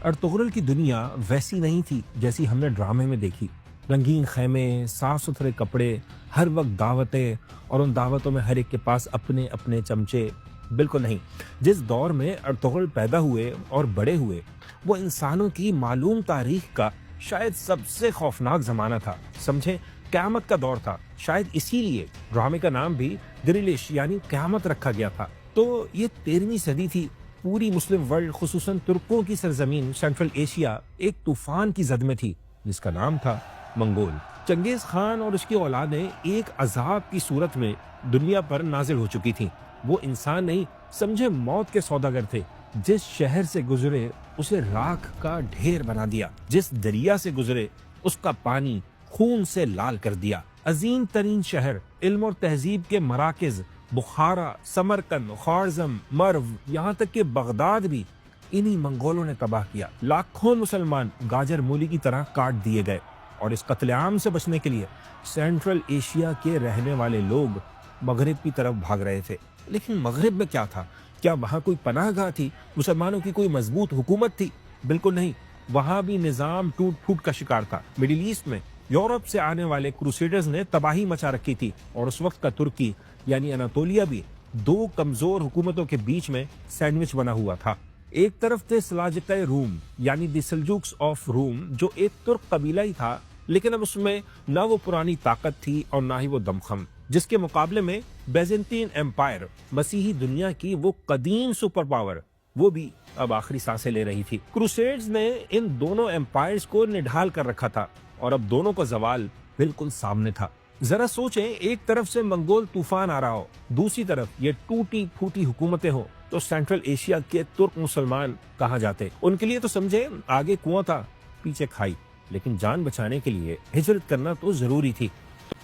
Ertugrul کی دنیا ویسی نہیں تھی جیسی ہم نے ڈرامے میں دیکھی۔ رنگین خیمے، صاف ستھرے کپڑے، ہر وقت دعوتیں، اور ان دعوتوں میں ہر ایک کے پاس اپنے اپنے چمچے۔ بالکل نہیں۔ جس دور میں ارطغرل پیدا ہوئے اور بڑے ہوئے، وہ انسانوں کی معلوم تاریخ کا شاید سب سے خوفناک زمانہ تھا۔ سمجھیں، قیامت کا دور تھا۔ شاید اسی لیے ڈرامے کا نام بھی درلش یعنی قیامت رکھا گیا تھا۔ تو یہ 13ویں صدی تھی۔ پوری مسلم ورلڈ، خصوصاً ترکوں کی سرزمین سینٹرل ایشیا ایک طوفان کی زد میں تھی جس کا نام تھا منگول۔ چنگیز خان اور اس کی اولادیں ایک عذاب کی صورت میں دنیا پر نازل ہو چکی تھیں۔ وہ انسان نہیں، سمجھے موت کے سوداگر تھے۔ جس شہر سے گزرے اسے راکھ کا ڈھیر بنا دیا، جس دریا سے گزرے اس کا پانی خون سے لال کر دیا۔ عظیم ترین شہر، علم اور تہذیب کے مراکز، بخارا، سمرقند، خوارزم، مرو، یہاں تک کہ بغداد بھی انہی منگولوں نے تباہ کیا۔ لاکھوں مسلمان گاجر مولی کی طرح کاٹ دیے گئے، اور اس قتل عام سے بچنے کے لیے سینٹرل ایشیا کے رہنے والے لوگ مغرب کی طرف بھاگ رہے تھے۔ لیکن مغرب میں کیا تھا؟ کیا وہاں کوئی پناہ گاہ تھی؟ مسلمانوں کی کوئی مضبوط حکومت تھی؟ بالکل نہیں۔ وہاں بھی نظام ٹوٹ پھوٹ کا شکار تھا۔ مڈل ایسٹ میں یورپ سے آنے والے کروسیڈرز نے تباہی مچا رکھی تھی، اور اس وقت کا ترکی یعنی اناطولیہ بھی دو کمزور حکومتوں کے بیچ میں سینڈوچ بنا ہوا تھا۔ ایک طرف تھے سلاجقہ روم یعنی دی سلجوکس آف روم، جو ایک ترک قبیلہ ہی تھا، لیکن اب اس میں نہ وہ پرانی طاقت تھی اور نہ ہی وہ دمخم، جس کے مقابلے میں بیزنطین ایمپائر، مسیحی دنیا کی وہ قدیم سپر پاور، وہ بھی اب آخری سانسیں لے رہی تھی۔ کروسیڈز نے ان دونوں ایمپائرز کو نڈھال کر رکھا تھا، اور اب دونوں کا زوال بالکل سامنے تھا۔ ذرا سوچیں، ایک طرف سے منگول طوفان آ رہا ہو، دوسری طرف یہ ٹوٹی پھوٹی حکومتیں ہوں، تو سینٹرل ایشیا کے ترک مسلمان کہاں جاتے؟ ان کے لیے تو سمجھے آگے کنواں تھا، پیچھے کھائی، لیکن جان بچانے کے لیے ہجرت کرنا تو ضروری تھی۔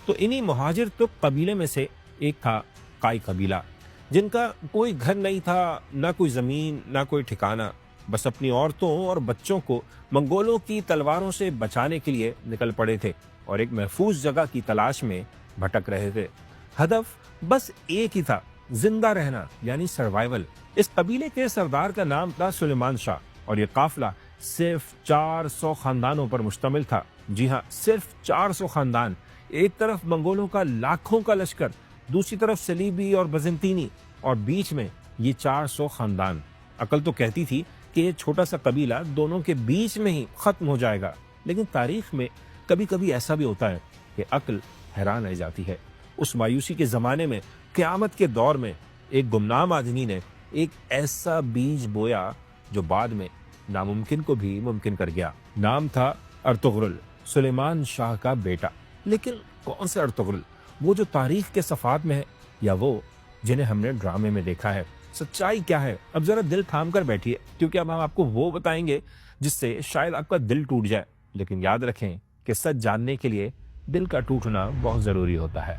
تو انہی مہاجر ترک قبیلے میں سے ایک تھا قائی قبیلہ، جن کا کوئی گھر نہیں تھا، نہ کوئی زمین، نہ کوئی ٹھکانہ، بس اپنی عورتوں اور بچوں کو منگولوں کی تلواروں سے بچانے کے لیے نکل پڑے تھے، اور ایک محفوظ جگہ کی تلاش میں بھٹک رہے تھے۔ ہدف بس ایک ہی تھا، زندہ رہنا یعنی سروائیول۔ اس قبیلے کے سردار کا نام تھا سلیمان شاہ، اور یہ قافلہ صرف 400 خاندانوں پر مشتمل تھا۔ جی ہاں، صرف 400 خاندان۔ ایک طرف منگولوں کا لاکھوں کا لشکر، دوسری طرف صلیبی اور بزنطینی، اور بیچ میں یہ 400 خاندان۔ عقل تو کہتی تھی کہ یہ چھوٹا سا قبیلہ دونوں کے بیچ میں ہی ختم ہو جائے گا، لیکن تاریخ میں کبھی کبھی ایسا بھی ہوتا ہے کہ عقل حیران رہ جاتی ہے۔ اس مایوسی کے زمانے میں، قیامت کے دور میں، ایک گمنام آدمی نے ایک ایسا بیج بویا جو بعد میں ناممکن کو بھی ممکن کر گیا۔ نام تھا ارطغرل، سلیمان شاہ کا بیٹا۔ لیکن کون سے ارطغرل؟ وہ جو تاریخ کے صفحات میں ہے، یا وہ جنہیں ہم نے ڈرامے میں دیکھا ہے؟ سچائی کیا ہے؟ اب ذرا دل تھام کر بیٹھیے، کیونکہ اب ہم آپ کو وہ بتائیں گے جس سے شاید آپ کا دل ٹوٹ جائے۔ لیکن یاد رکھیں کہ سچ جاننے کے لیے دل کا ٹوٹنا بہت ضروری ہوتا ہے۔